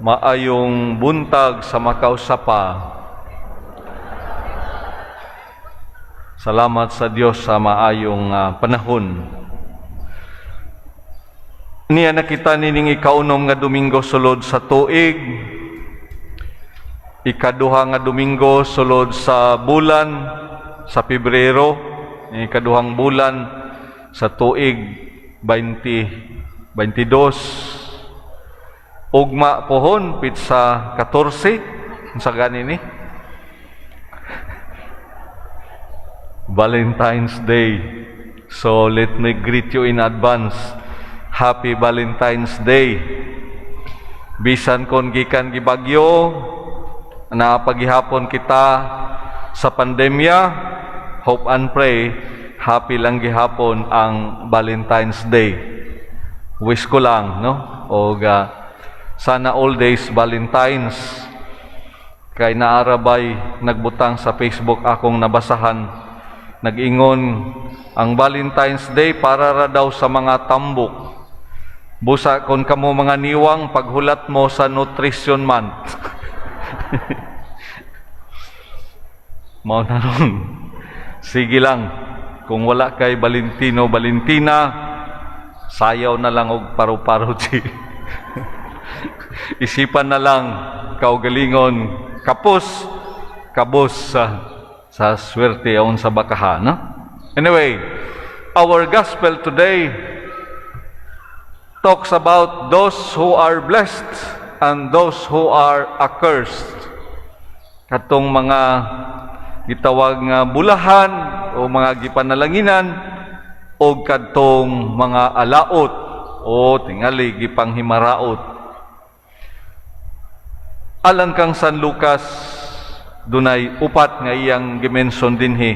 Maayong buntag sa makausapa. Salamat sa Dios sa maayong panahon. Niya nakita nining ikaunom nga Domingo sulod sa tuig. Ikaduha nga Domingo sulod sa bulan sa Pebrero. Ikaduhang bulan sa tuig 2022. Ugma pohon pitsa 14 sa ganini. Valentine's Day. So let me greet you in advance. Happy Valentine's Day. Bisan kon gikan gibagyo na paghihapon kita sa pandemya, hope and pray happy lang gihapon ang Valentine's Day. Wish ko lang, no? Sana all days Valentine's. Kay naarabay nagbutang sa Facebook akong nabasahan, nag-ingon ang Valentine's Day para ra daw sa mga tambok. Busa kon kamo mga niwang paghulat mo sa Nutrition Month. Mao na ron. Sige lang, kung wala kay Valentino, Valentina, sayaw na lang og paru-paro di. Isipan na lang kaugalingon kapos kabos sa swerte ayon sa bakaha, no? Anyway, our gospel today talks about those who are blessed and those who are accursed. Katong mga gitawag nga bulahan o mga gipanalanginan o kadtong mga alaot o tingali gipanghimaraot. Alang kang San Lucas, dunay upat nga iyang gimension dinhi.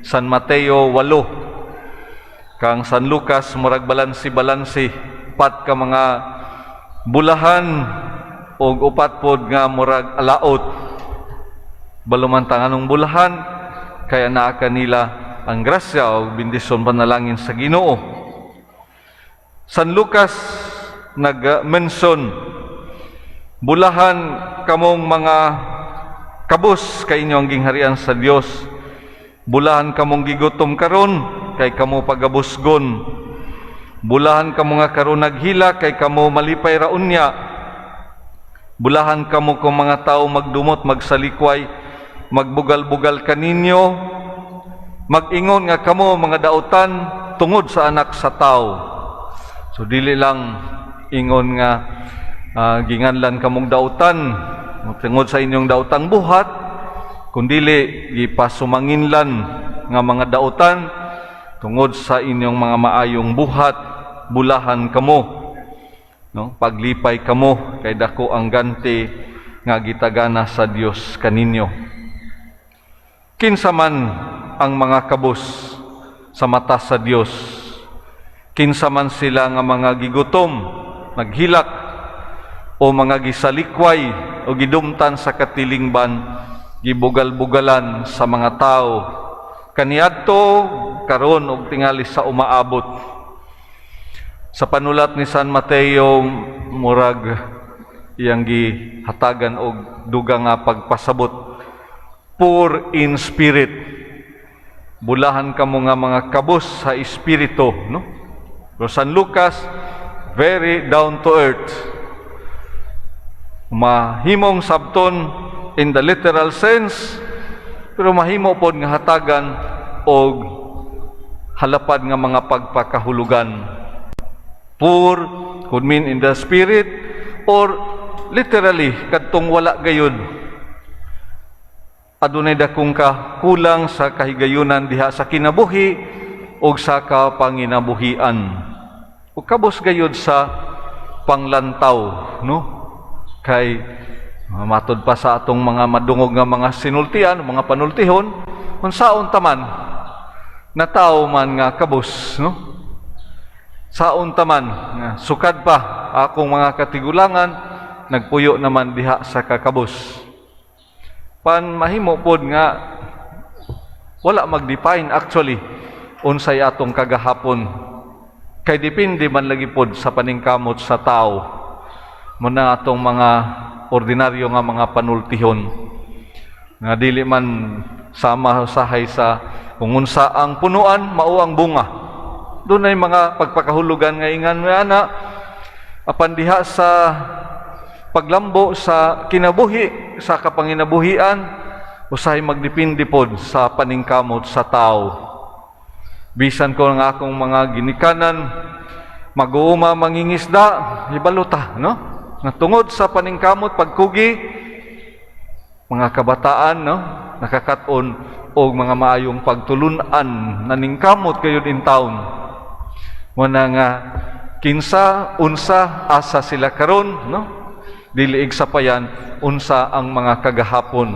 San Mateo 8. Kang San Lucas murag balansi-balansi, upat ka mga bulahan o upat pod nga murag alaot. Balumantang anong bulahan, kaya naa kanila ang grasya o bendisyon panalangin sa Ginoo. San Lucas nag-mention, bulahan kamong mga kabus kay inyo ang gingharian sa Dios. Bulahan kamong gigutom karon kay kamo pagabusgon. Bulahan kamo nga karon naghila kay kamo malipay ra unya. Bulahan kamo kung mga tao magdumot, magsalikway, magbugal-bugal kaninyo. Mag-ingon nga kamo mga dautan tungod sa anak sa tao. So dili lang ingon nga ginganlan kamong dautan tungod sa inyong dautang buhat, kundili gipasumanginlan nga mga dautan tungod sa inyong mga maayong buhat. Bulahan kamo, no? Paglipay kamo kay dako ang ganti nga gitagana sa Dios kaninyo. Kinsa man ang mga kabus sa mata sa Dios, kinsa man sila nga mga gigutom, naghilak o mga gisalikway o gidumtan sa katilingban, gibugal-bugalan sa mga tao, kaniadto karon og tingali sa umaabot. Sa panulat ni San Mateo, murag iyang gihatagan og dugang nga pagpasabot, poor in spirit. Bulahan kamo nga mga kabus sa espiritu, no? Pero San Lucas, very down to earth. Mahimong sabton in the literal sense, pero mahimo pod nga hatagan og halapad nga mga pagpakahulugan. Poor could mean in the spirit or literally kadtong wala gayud. Adunay dakong kulang sa kahigayunan diha sa kinabuhi o sa kapanginabuhian. O kabos gayud sa panglantaw, no? Kay matod pa sa atong mga madungog nga mga sinultian, mga panultihon, unsaon taman na tao man nga kabus, no? Saon taman nga sukad pa akong mga katigulangan, nagpuyo naman diha sa kakabus. Pan mahimo pod nga wala mag-define actually unsay atong kagahapon, kay depende man lagi pod sa paningkamot sa tao. muna atong mga ordinaryo nga mga panultihon nga dili man sama usahay sa kung unsa ang punuan mao ang bunga. Doon ay mga pagpakahulugan nga ingan nga ana apan diha sa paglambo sa kinabuhi sa kapanginabuhian usahay magdepende pod sa paningkamot sa tao. Bisan ko nga akong mga ginikanan mag-uuma mangingisda hibaluta no nga tungod sa paningkamot pagkugi mga kabataan no nakakaton og mga maayong pagtulunan naningkamot kayud in taon. Muna nga kinsa unsa asa sila karon no dili igsapayan unsa ang mga kagahapon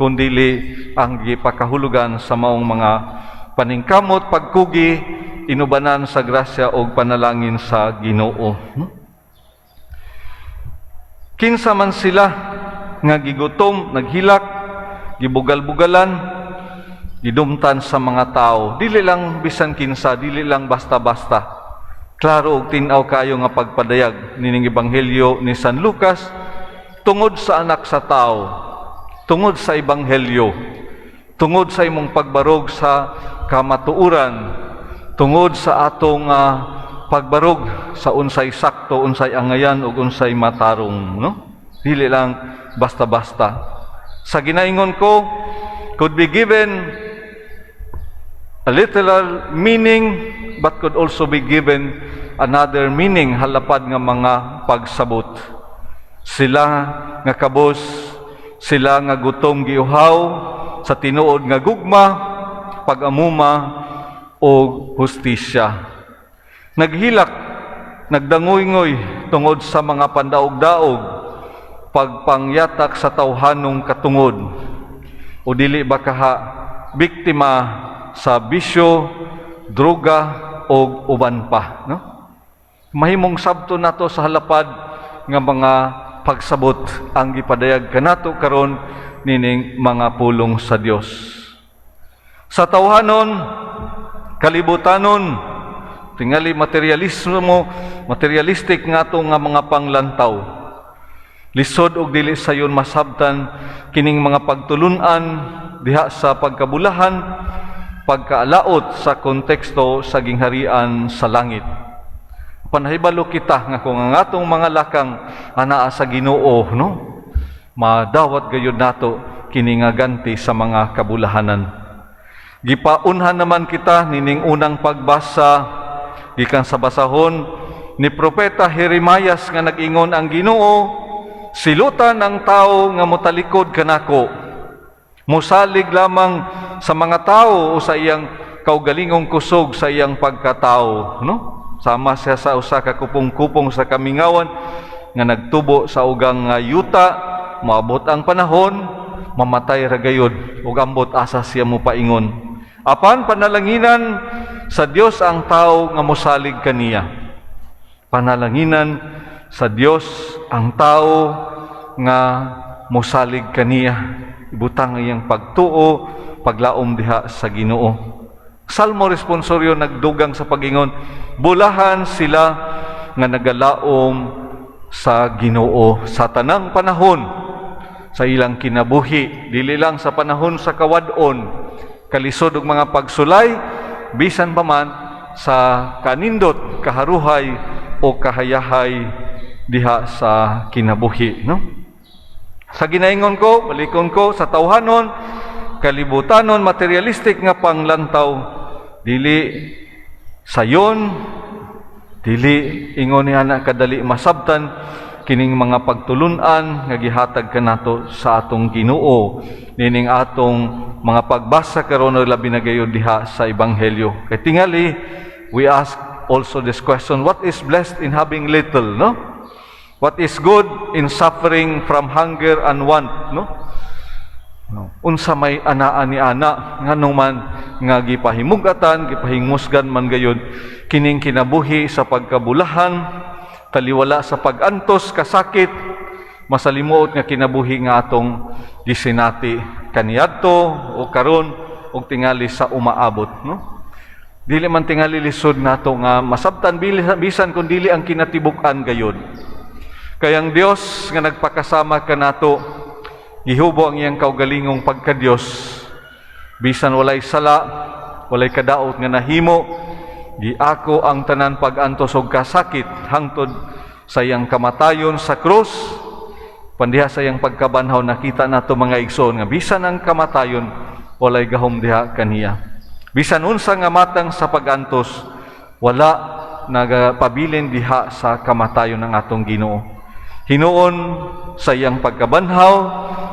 kundili ang gipakahulugan sa maong mga paningkamot pagkugi inubanan sa grasya o panalangin sa Ginoo. Kinsa man sila nga gigutom, naghilak, gibugal-bugalan, gidumtan sa mga tao. Dili lang bisan kinsa, dili lang basta-basta. Klaro og tin-aw kayo nga pagpadayag nining ebanghelyo ni San Lucas tungod sa anak sa tao, tungod sa ebanghelyo, tungod sa imong pagbarog sa kamatuuran, tungod sa atong pagbarog sa unsay sakto, unsay angayan ug unsay matarong, no? Dili lang basta-basta. Sa ginaingon ko, could be given a literal meaning but could also be given another meaning halapad nga mga pagsabot. Sila nga kabos, sila nga gutom giuhaw sa tinuod nga gugma, pag-amuma o hustisya. Naghilak, nagdangoy-ngoy tungod sa mga pandaog-daog, pagpangyatak sa tawhanong katungod, o dili ba kaha biktima sa bisyo, droga o uban pa, no? Mahimong sabto nato sa halapad nga mga pagsabot ang gipadayag kanato karon nining mga pulong sa Dios. Sa tawhanon, kalibutanon, tingali materialistic nga to nga mga panglantaw. Lisod og dili sayon masabtan kining mga pagtulunan diha sa pagkabulahan, pagkaalaot sa konteksto sa gingharian sa langit. Panahibalo kita nga kung ang atong mga lakang anaa sa Ginoo, no? Madawat gayud nato kini nga ganti sa mga kabulahanan. Gipaunhan naman kita nining unang pagbasa gikan sa basahon ni propeta Jeremias nga nag-ingon ang Ginoo, silutan ang tao nga motalikod kanako. Mosalig lamang sa mga tao o sa iyang kaugalingong kusog sa iyang pagkatao, no? Sama siya sa usa ka kupong-kupong sa kamingawan nga nagtubo sa ugang yuta, maabot ang panahon, mamatay ra gayud ug ambot asa siya mo paingon. Apan panalanginan sa Dios ang tao nga mosalig kaniya. Panalanginan sa Dios ang tao nga mosalig kaniya. Ibutang iyang pagtuo, paglaom diha sa Ginoo. Salmo responsoryo nagdugang sa pagingon, bulahan sila nga nagalaom sa Ginoo sa tanang panahon sa ilang kinabuhi, dili lang sa panahon sa kawadon, kalisod og mga pagsulay, bisan pa man sa kanindot, kaharuhay o kahayahay diha sa kinabuhi, no? Sa ginaingon ko, balikon ko, sa tawhanon, kalibutanon, materialistic nga panglantaw, dili sayon, dili ingon niya na kadali masabtan kining mga pagtulunan nga gihatag kanato sa atong Ginoo nining atong mga pagbasa karon labi na gayud diha sa ebanghelyo. Kay tingali we ask also this question, what is blessed in having little, no? What is good in suffering from hunger and want, no? Unsa may anaan ni ana nganong man nga gipahimugatan, gipahingmusgan man gayud kining kinabuhi sa pagkabulahan, taliwala sa pagantos, kasakit, masalimuot nga kinabuhi nga atong gisinati kaniadto o karon og tingali sa umaabot, no? Dili man tingali lisod nato nga masabtan bisan kun dili ang kinatibuk-an gayud. Kayang Dios nga nagpakasama kanato, gihubo ang iyang kaugalingong pagka-Dios. Bisan walay sala, walay kadaot nga nahimo, giako ang tanan pag-antos og kasakit hangtod sa iyang kamatayon sa krus. Pandiha sa iyang pagkabanhaw, nakita nato mga igsoon nga bisan ang kamatayon walay gahom diha kaniya. Bisan unsa nga matang sa pag-antos, wala nagapabilin diha sa kamatayon ng atong Ginoo. Hinuon sa iyang pagkabanhaw,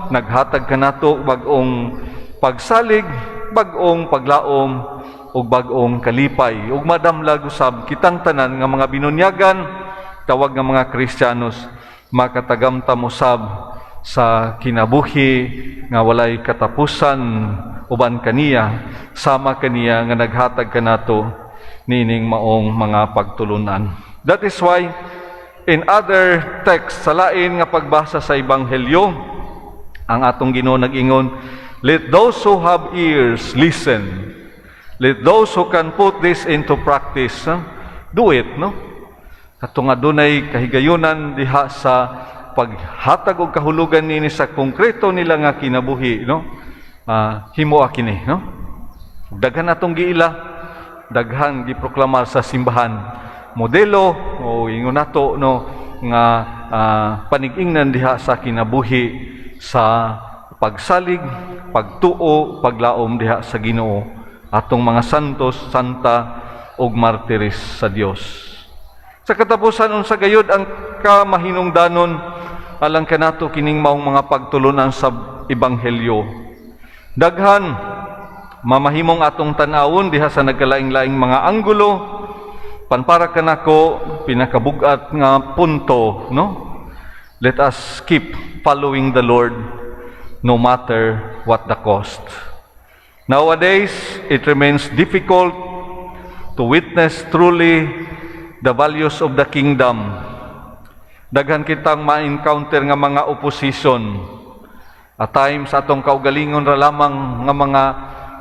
naghatag kanato bag-ong pagsalig, bag-ong paglaom, ug bag-ong kalipay. Ug madamlag usab kitang tanan nga mga binunyagan, tawag nga mga Kristiyanos, makatagamtam usab sa kinabuhi nga walay katapusan uban kaniya, sama kaniya nga naghatag kanato nining maong mga pagtulunan. That is why in other texts, sa lain nga pagbasa sa Ebanghelyo, ang atong Ginoo nag-ingon, let those who have ears listen. Let those who can put this into practice do it, no? Katong adunay kahigayunan diha sa paghatag og kahulugan nini sa konkreto nila nga kinabuhi, no? Himoa kini, no? Daghan atong giila, daghan giproklamar sa simbahan. Modelo o ingon nato, no, nga panig-ingnan diha sa kinabuhi sa pagsalig, pagtuo, paglaom diha sa Ginoo, atong mga santos, santa ug martiris sa Dios. Sa katapusan unsa gayud ang kamahinungdanon alang kanato kining maong mga pagtulunan sa Ebanghelyo. Daghan mamahimong atong tan-awon diha sa nagkalaing-laing mga anggulo. Panpara kanako pinakabugat nga punto, no? Let us keep following the Lord no matter what the cost. Nowadays, it remains difficult to witness truly the values of the kingdom. Daghan kitang ma-encounter nga mga opposition. At times atong kaugalingon ra lamang nga mga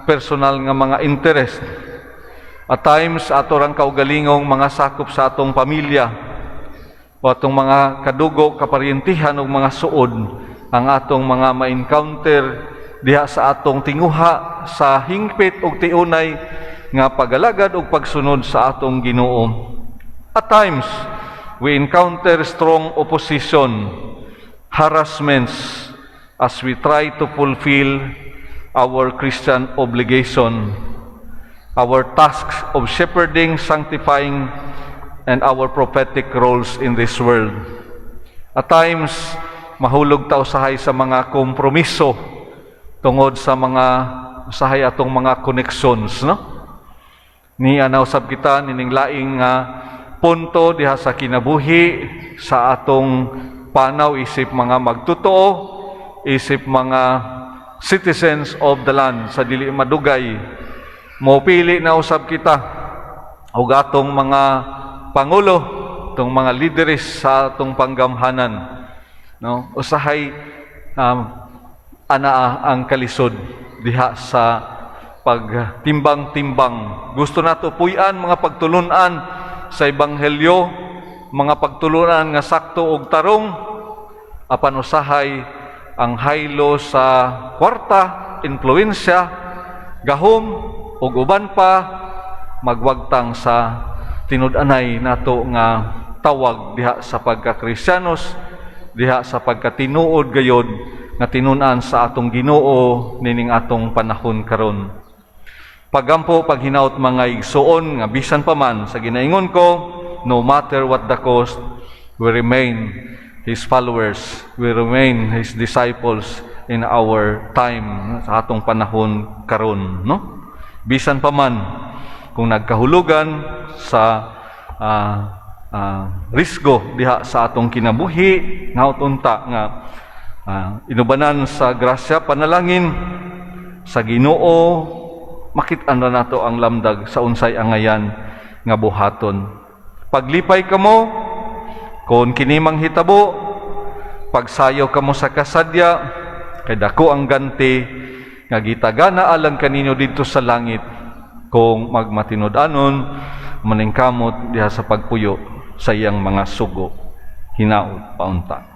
personal nga mga interest. At times, ato rang kaugalingong mga sakop sa atong pamilya o atong mga kadugo, kaparyentihan o mga suod ang atong mga ma-encounter diha sa atong tinguha sa hingpit o tiunay nga pagalagad o pagsunod sa atong Ginoo. At times, we encounter strong opposition, harassments as we try to fulfill our Christian obligation, our tasks of shepherding, sanctifying, and our prophetic roles in this world. At times, mahulog ta usahay sa mga kompromiso tungod sa mga usahay atong mga connections, no? Ni anausab kita nining laing punto diha sa kinabuhi sa atong panaw, isip mga magtotoo, isip mga citizens of the land sa dili madugay. Mopili na usab kita og atong mga pangulo, tong mga lideres sa atong panggamhanan, no? Usahay anaa ang kalisod diha sa pagtimbang-timbang. Gusto nato puy-an mga pagtulunan sa Ebanghelyo, mga pagtulunan nga sakto og tarong, apan usahay ang haylo sa kwarta, influensya, gahom ug uban pa magwagtang sa tinud-anay nato nga tawag diha sa pagka-Kristiyanos, diha sa pagkatinuod gayod nga tinun-an sa atong Ginoo nining atong panahon karon. Pagampo paghinaut mga igsuon nga bisan pa man sa ginaingon ko, no matter what the cost, we remain His followers, we remain His disciples in our time, sa atong panahon karon, no? Bisan pa man kung nagkahulugan sa risgo diha sa atong kinabuhi, nautunta nga inubanan sa grasya, panalangin sa Ginoo, makit-an ra nato ang lamdag sa unsay angayan nga buhaton. Paglipay kamo kun kini manghitabo, pagsayo kamo sa kasadya, kay dako ang ganti nga gitagana alang kaninyo didto sa langit kung magmatinud-anon maningkamot diha sa pagpuyo sa iyang mga sugo. hinaut paunta.